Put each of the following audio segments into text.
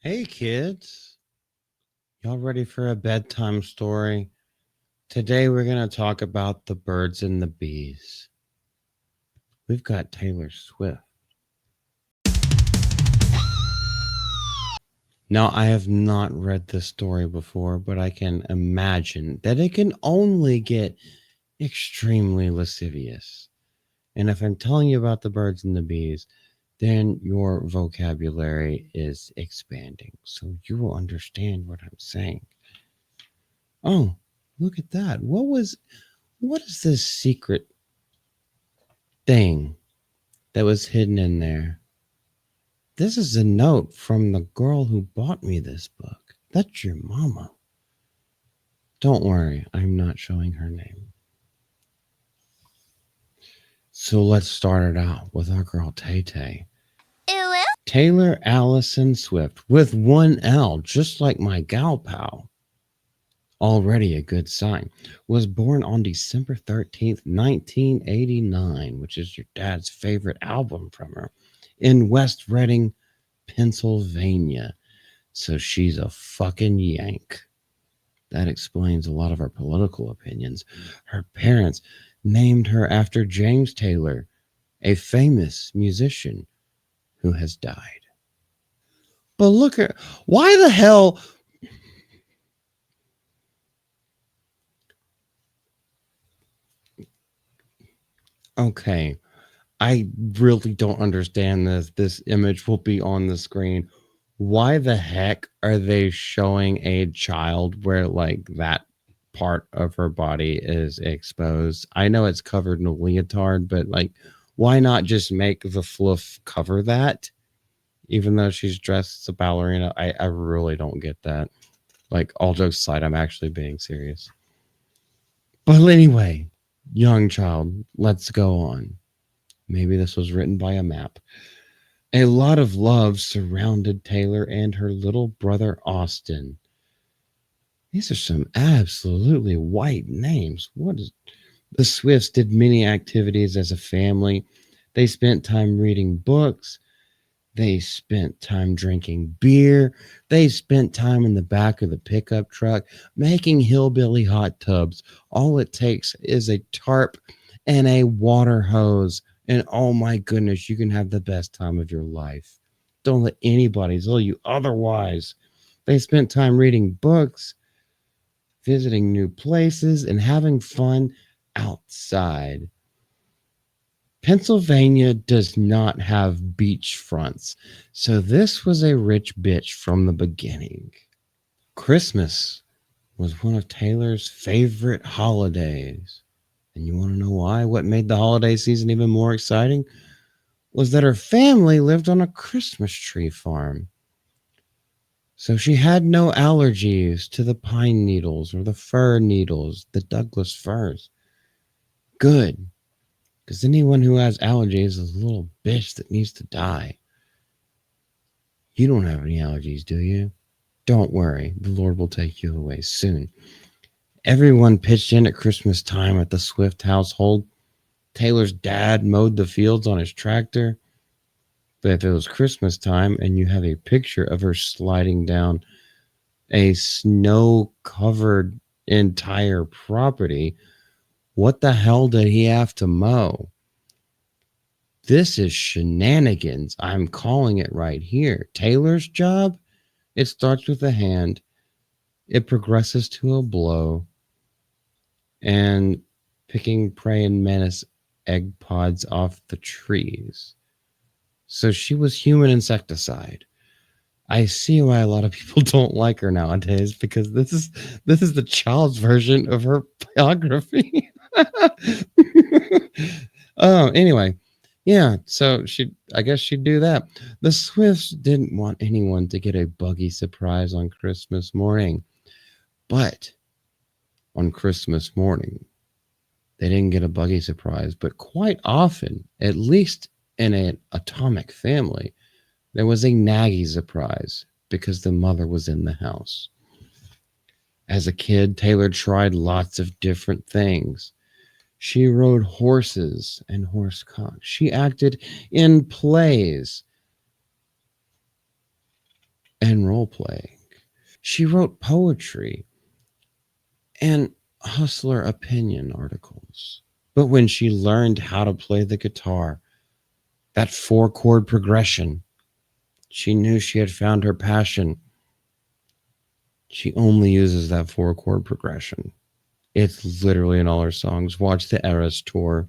Hey kids, y'all ready for a bedtime story? Today we're going to talk about the birds and the bees. We've got Taylor Swift. Now, I have not read this story before, but I can imagine that it can only get extremely lascivious. And if I'm telling you about the birds and the bees, then your vocabulary is expanding. So you will understand what I'm saying. Oh, look at that. What is this secret thing that was hidden in there? This is a note from the girl who bought me this book. That's your mama. Don't worry, I'm not showing her name. So let's start it out with our girl Tay Tay. Taylor Allison Swift with one L, just like my gal pal. Already a good sign. Was born on December 13th, 1989, which is your dad's favorite album from her, in West Reading, Pennsylvania. So she's a fucking Yank. That explains a lot of her political opinions. Her parents named her after James Taylor, a famous musician who has died. But look at why the hell. Okay, I really don't understand this. This image will be on the screen. Why the heck are they showing a child where like that part of her body is exposed? I know it's covered in a leotard, but like why not just make the fluff cover that? Even though she's dressed as a ballerina, I really don't get that. Like all jokes aside, I'm actually being serious. But anyway, young child, let's go on. Maybe this was written by a map. A lot of love surrounded Taylor and her little brother Austin. These are some absolutely white names. What is the Swifts did many activities as a family. They spent time reading books. They spent time drinking beer. They spent time in the back of the pickup truck making hillbilly hot tubs. All it takes is a tarp and a water hose. And oh my goodness, you can have the best time of your life. Don't let anybody tell you otherwise. They spent time reading books, visiting new places, and having fun outside. Pennsylvania does not have beach fronts, so this was a rich bitch from the beginning. Christmas was one of Taylor's favorite holidays. And you want to know why? What made the holiday season even more exciting was that her family lived on a Christmas tree farm. So she had no allergies to the pine needles or the fir needles, the Douglas firs. Good, because anyone who has allergies is a little bitch that needs to die. You don't have any allergies, do you? Don't worry, the Lord will take you away soon. Everyone pitched in at Christmas time at the Swift household. Taylor's dad mowed the fields on his tractor. But if it was Christmas time and you have a picture of her sliding down a snow covered entire property, what the hell did he have to mow? This is shenanigans. I'm calling it right here. Taylor's job? It starts with a hand, it progresses to a blow, and picking prey and menace egg pods off the trees. So she was human insecticide. I see why a lot of people don't like her nowadays because this is the child's version of her biography. Oh, anyway, yeah. So I guess she'd do that. The Swifts didn't want anyone to get a buggy surprise on Christmas morning, but on Christmas morning they didn't get a buggy surprise. But quite often, at least in an atomic family, there was a naggy surprise because the mother was in the house. As a kid, Taylor tried lots of different things. She rode horses and horse cocks. She acted in plays. and role playing. She wrote poetry and hustler opinion articles. But when she learned how to play the guitar, that 4 chord progression, she knew she had found her passion. She only uses that 4 chord progression. It's literally in all her songs. Watch the Eras tour.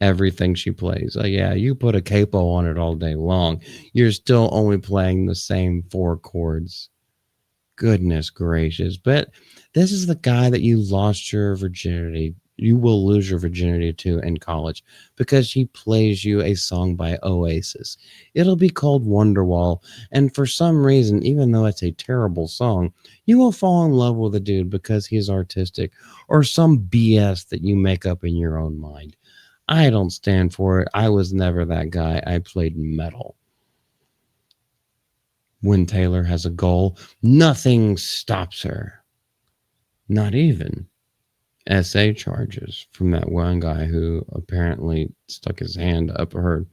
Everything she plays. Yeah, you put a capo on it all day long. You're still only playing the same 4 chords. Goodness gracious. But this is the guy that you lost your virginity. You will lose your virginity to in college because he plays you a song by Oasis. It'll be called Wonderwall. And for some reason, even though it's a terrible song, you will fall in love with the dude because he's artistic or some BS that you make up in your own mind. I don't stand for it. I was never that guy. I played metal. When Taylor has a goal, nothing stops her. Not even SA charges from that one guy who apparently stuck his hand up her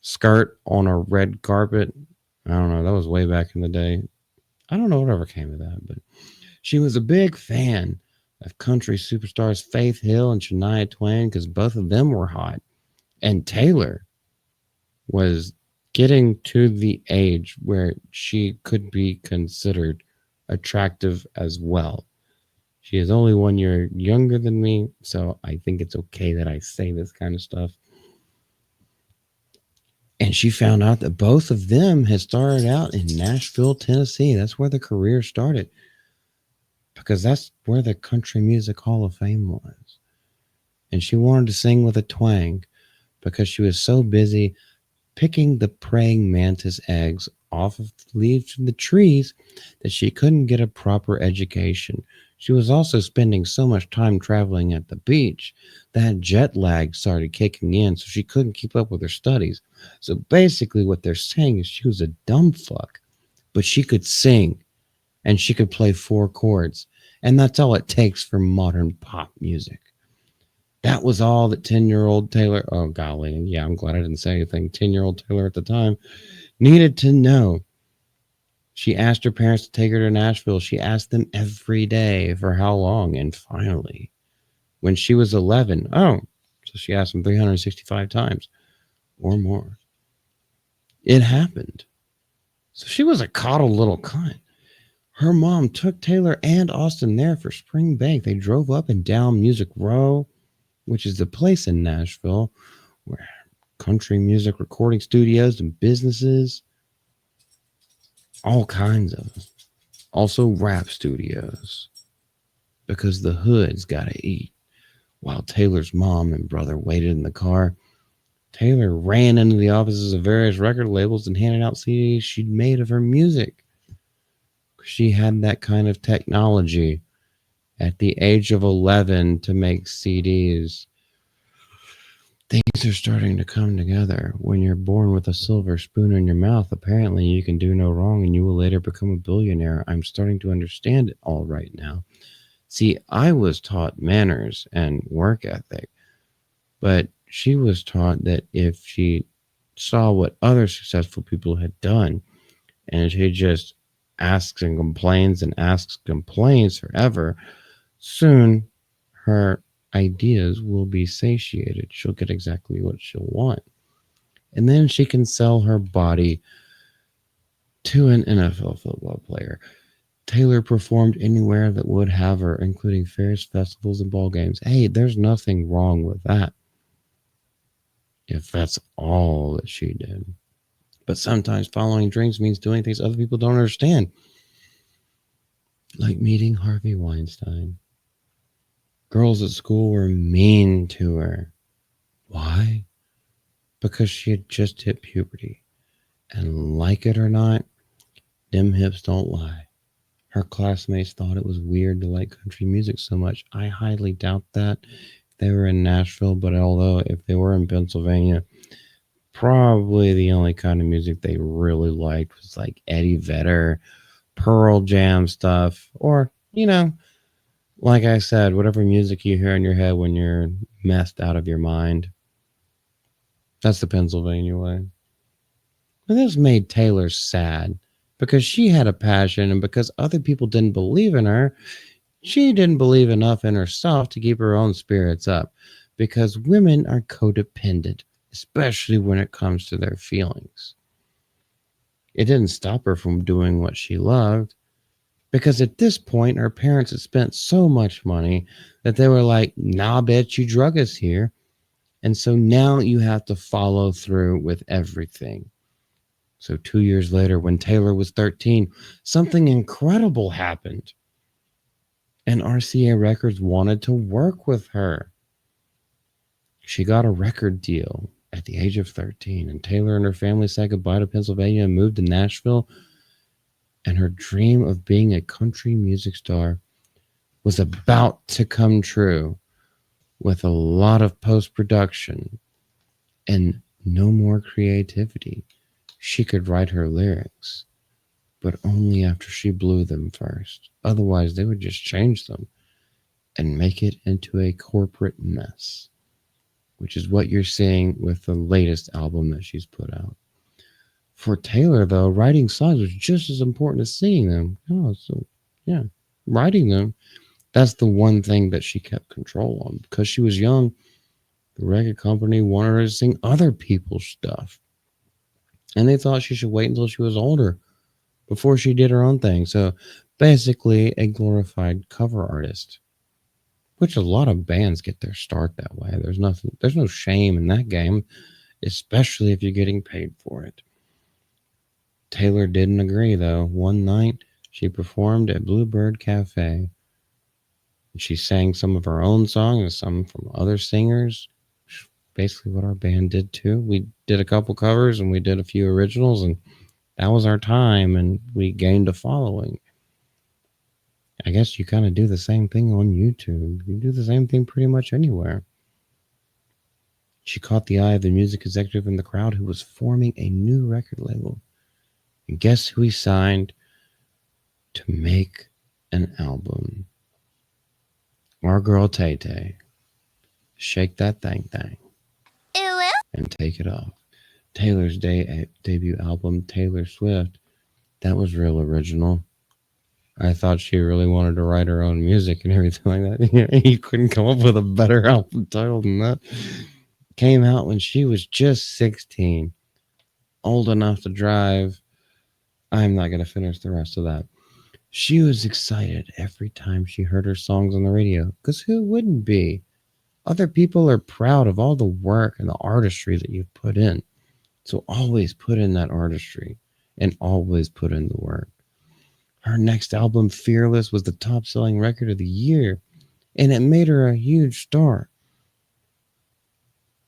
skirt on a red carpet. I don't know. That was way back in the day. I don't know whatever came of that, but she was a big fan of country superstars Faith Hill and Shania Twain because both of them were hot. And Taylor was getting to the age where she could be considered attractive as well. She is only 1 year younger than me, so I think it's okay that I say this kind of stuff. And she found out that both of them had started out in Nashville, Tennessee. That's where the career started because that's where the Country Music Hall of Fame was. And she wanted to sing with a twang because she was so busy picking the praying mantis eggs off of the leaves from the trees that she couldn't get a proper education. She was also spending so much time traveling at the beach that jet lag started kicking in, so she couldn't keep up with her studies. So basically, what they're saying is she was a dumb fuck, but she could sing and she could play 4 chords. And that's all it takes for modern pop music. That was all that 10-year-old Taylor, oh golly, yeah, I'm glad I didn't say anything. 10-year-old Taylor at the time needed to know. She asked her parents to take her to Nashville. She asked them every day for how long. And finally, when she was 11, oh, so she asked them 365 times or more. It happened. So she was a coddled little cunt. Her mom took Taylor and Austin there for spring break. They drove up and down Music Row, which is the place in Nashville where country music recording studios and businesses, all kinds of them. Also rap studios, because the hood's got to eat. While Taylor's mom and brother waited in the car, Taylor ran into the offices of various record labels and handed out CDs she'd made of her music. She had that kind of technology at the age of 11 to make CDs. Things are starting to come together. When you're born with a silver spoon in your mouth, apparently you can do no wrong and you will later become a billionaire. I'm starting to understand it all right now. See, I was taught manners and work ethic, but she was taught that if she saw what other successful people had done and she just asks and complains forever, soon her ideas will be satiated. She'll get exactly what she'll want. And then she can sell her body to an NFL football player. Taylor performed anywhere that would have her, including fairs, festivals, and ball games. Hey, there's nothing wrong with that if that's all that she did. But sometimes following dreams means doing things other people don't understand, like meeting Harvey Weinstein. Girls at school were mean to her. Why? Because she had just hit puberty. And like it or not, them hips don't lie. Her classmates thought it was weird to like country music so much. I highly doubt that. They were in Nashville, but although if they were in Pennsylvania, probably the only kind of music they really liked was like Eddie Vedder, Pearl Jam stuff, or, like I said, whatever music you hear in your head when you're messed out of your mind. That's the Pennsylvania way. But this made Taylor sad because she had a passion and because other people didn't believe in her. She didn't believe enough in herself to keep her own spirits up, because women are codependent, especially when it comes to their feelings. It didn't stop her from doing what she loved, because at this point, her parents had spent so much money that they were like, nah, bitch, you drug us here. And so now you have to follow through with everything. So 2 years later, when Taylor was 13, something incredible happened. And RCA Records wanted to work with her. She got a record deal at the age of 13, and Taylor and her family said goodbye to Pennsylvania and moved to Nashville. And her dream of being a country music star was about to come true, with a lot of post production and no more creativity. She could write her lyrics, but only after she blew them first. Otherwise, they would just change them and make it into a corporate mess, which is what you're seeing with the latest album that she's put out. For Taylor, though, writing songs was just as important as singing them. Oh, so yeah, writing them, that's the one thing that she kept control on. Because she was young, the record company wanted her to sing other people's stuff. And they thought she should wait until she was older before she did her own thing. So basically, a glorified cover artist, which a lot of bands get their start that way. There's no shame in that game, especially if you're getting paid for it. Taylor didn't agree, though. One night, she performed at Bluebird Cafe. She sang some of her own songs and some from other singers. Basically, what our band did too. We did a couple covers and we did a few originals, and that was our time, and we gained a following. I guess you kind of do the same thing on YouTube. You do the same thing pretty much anywhere. She caught the eye of the music executive in the crowd who was forming a new record label. And guess who he signed to make an album? Our girl Tay Tay. Shake that thing and take it off. Taylor's debut album, Taylor Swift, that was real original. I thought she really wanted to write her own music and everything like that. You couldn't come up with a better album title than that. Came out when she was just 16, old enough to drive. I'm not going to finish the rest of that. She was excited every time she heard her songs on the radio, because who wouldn't be? Other people are proud of all the work and the artistry that you've put in. So always put in that artistry and always put in the work. Her next album, Fearless, was the top selling record of the year, and it made her a huge star.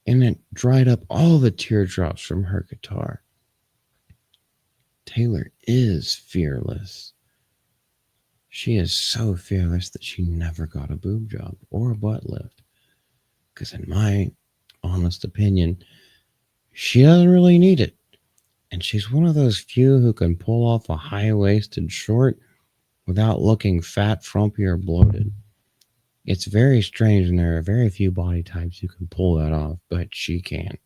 And it dried up all the teardrops from her guitar. Taylor is fearless. She is so fearless that she never got a boob job or a butt lift. Because in my honest opinion, she doesn't really need it. And she's one of those few who can pull off a high-waisted short without looking fat, frumpy, or bloated. It's very strange, and there are very few body types who can pull that off, but she can.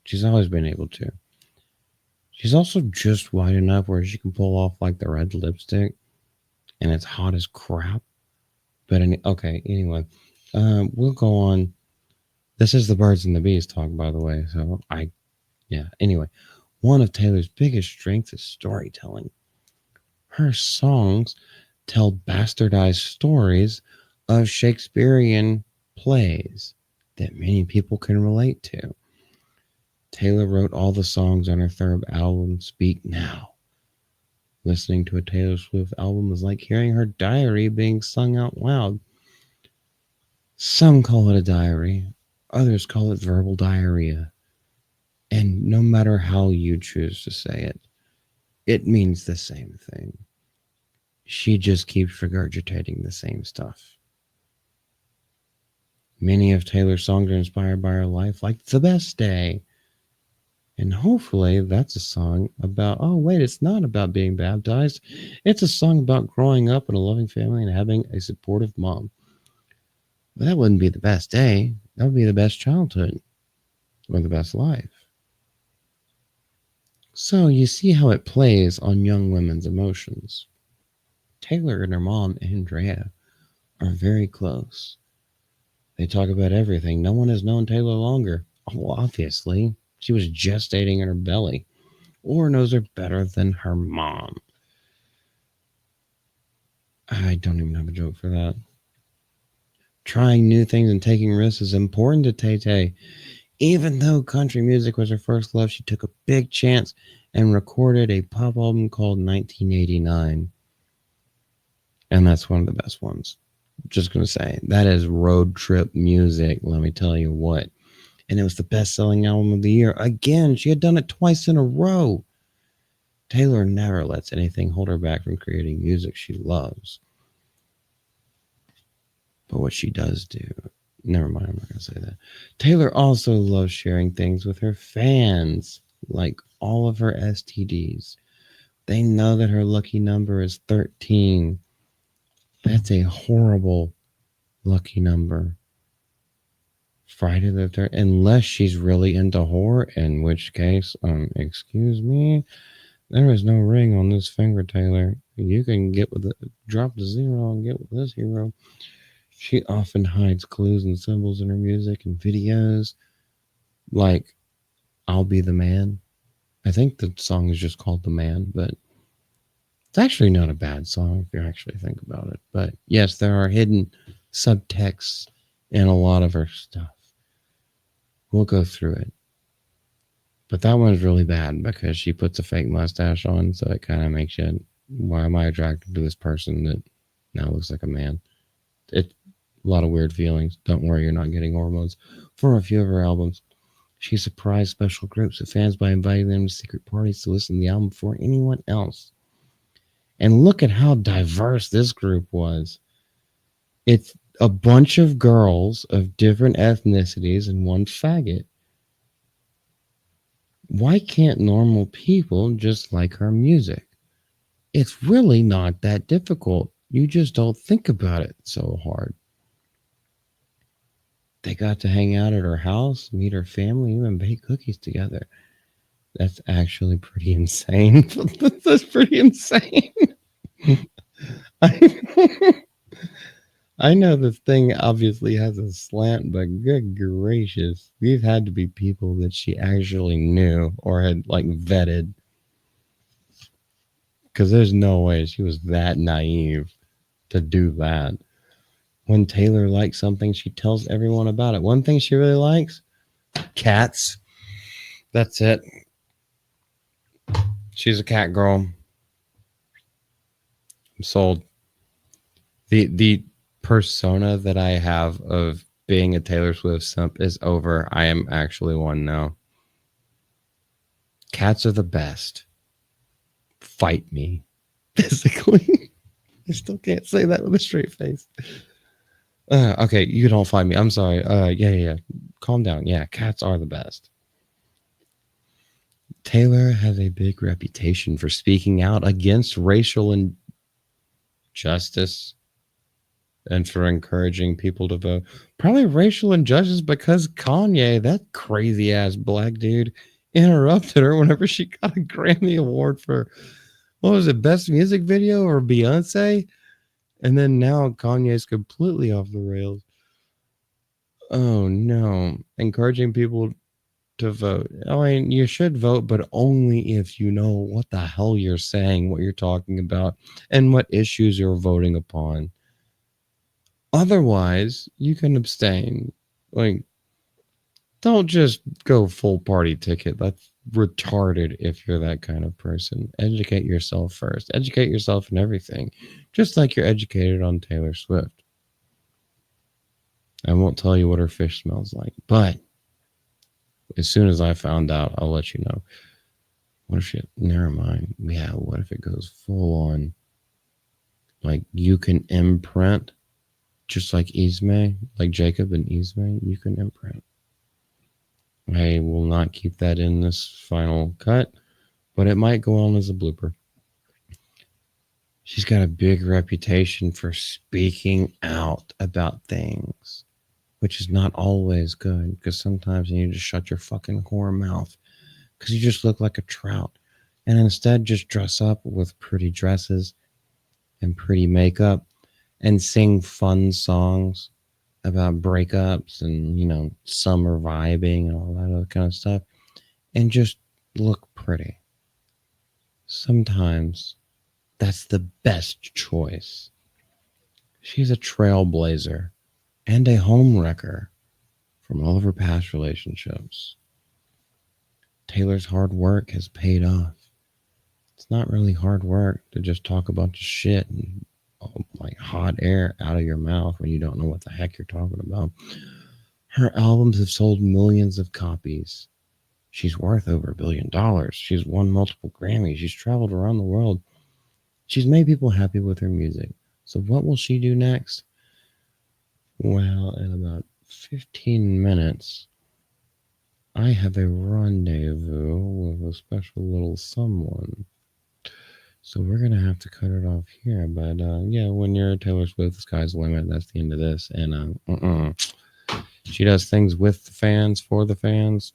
She's always been able to. She's also just wide enough where she can pull off like the red lipstick, and it's hot as crap. But anyway, we'll go on. This is the Birds and the Bees talk, by the way. So anyway, one of Taylor's biggest strengths is storytelling. Her songs tell bastardized stories of Shakespearean plays that many people can relate to. Taylor wrote all the songs on her third album, Speak Now. Listening to a Taylor Swift album is like hearing her diary being sung out loud. Some call it a diary, others call it verbal diarrhea. And no matter how you choose to say it, it means the same thing. She just keeps regurgitating the same stuff. Many of Taylor's songs are inspired by her life, like The Best Day. And hopefully that's a song about, oh, wait, it's not about being baptized. It's a song about growing up in a loving family and having a supportive mom. But that wouldn't be the best day. That would be the best childhood or the best life. So you see how it plays on young women's emotions. Taylor and her mom, Andrea, are very close. They talk about everything. No one has known Taylor longer. Oh, obviously. She was gestating in her belly. Or knows her better than her mom. I don't even have a joke for that. Trying new things and taking risks is important to Tay Tay. Even though country music was her first love, she took a big chance and recorded a pop album called 1989. And that's one of the best ones. Just going to say, that is road trip music, let me tell you what. And it was the best selling album of the year. Again, she had done it twice in a row. Taylor never lets anything hold her back from creating music she loves. But what she does do, never mind, I'm not going to say that. Taylor also loves sharing things with her fans, like all of her STDs. They know that her lucky number is 13. That's a horrible lucky number. Friday the 13th, unless she's really into horror, in which case, excuse me, there is no ring on this finger, Taylor. You can get with it, drop the zero and get with this hero. She often hides clues and symbols in her music and videos, like I'll Be the Man. I think the song is just called The Man, but it's actually not a bad song if you actually think about it. But yes, there are hidden subtexts in a lot of her stuff. We'll go through it. But that one's really bad because she puts a fake mustache on, so it kind of makes you, why am I attracted to this person that now looks like a man? It's a lot of weird feelings. Don't worry, you're not getting hormones. For a few of her albums, she surprised special groups of fans by inviting them to secret parties to listen to the album before anyone else. And look at how diverse this group was. It's a bunch of girls of different ethnicities and one faggot. Why can't normal people just like her music? It's really not that difficult. You just don't think about it so hard. They got to hang out at her house, meet her family, even bake cookies together. That's actually pretty insane. That's pretty insane. I, I know this thing obviously has a slant, but good gracious, these had to be people that she actually knew or had like vetted. Because there's no way she was that naive to do that. When Taylor likes something, she tells everyone about it. One thing she really likes, cats. That's it. She's a cat girl. I'm sold. The persona that I have of being a Taylor Swift simp is over. I am actually one now. Cats are the best. Fight me. Physically. I still can't say that with a straight face. Okay, you don't fight me. I'm sorry. Yeah. Calm down. Yeah, cats are the best. Taylor has a big reputation for speaking out against racial injustice and for encouraging people to vote. Probably racial injustice because Kanye, that crazy ass black dude, interrupted her whenever she got a Grammy Award for, what was it, Best Music Video or Beyonce? And then now Kanye's completely off the rails. Oh no. Encouraging people to vote. I mean, you should vote, but only if you know what the hell you're saying, what you're talking about, and what issues you're voting upon. Otherwise, you can abstain. Like, don't just go full party ticket. That's retarded if you're that kind of person. Educate yourself first. Educate yourself in everything, just like you're educated on Taylor Swift. I won't tell you what her fish smells like, but as soon as I found out, I'll let you know. What if shit? Never mind. Yeah, what if it goes full on? Like you can imprint, just like Ismay, like Jacob and Ismay, you can imprint. I will not keep that in this final cut, but it might go on as a blooper. She's got a big reputation for speaking out about things, which is not always good because sometimes you need to shut your fucking whore mouth because you just look like a trout. and instead just dress up with pretty dresses and pretty makeup and sing fun songs about breakups and, summer vibing and all that other kind of stuff, and just look pretty. Sometimes that's the best choice. She's a trailblazer and a homewrecker from all of her past relationships. Taylor's hard work has paid off. It's not really hard work to just talk a bunch of shit and like hot air out of your mouth when you don't know what the heck you're talking about. Her albums have sold millions of copies. She's worth over $1 billion. She's won multiple Grammys. She's traveled around the world. She's made people happy with her music. So what will she do next? Well, in about 15 minutes, I have a rendezvous with a special little someone. So we're going to have to cut it off here. But yeah, when you're Taylor Swift, the sky's the limit. That's the end of this. And she does things with the fans, for the fans.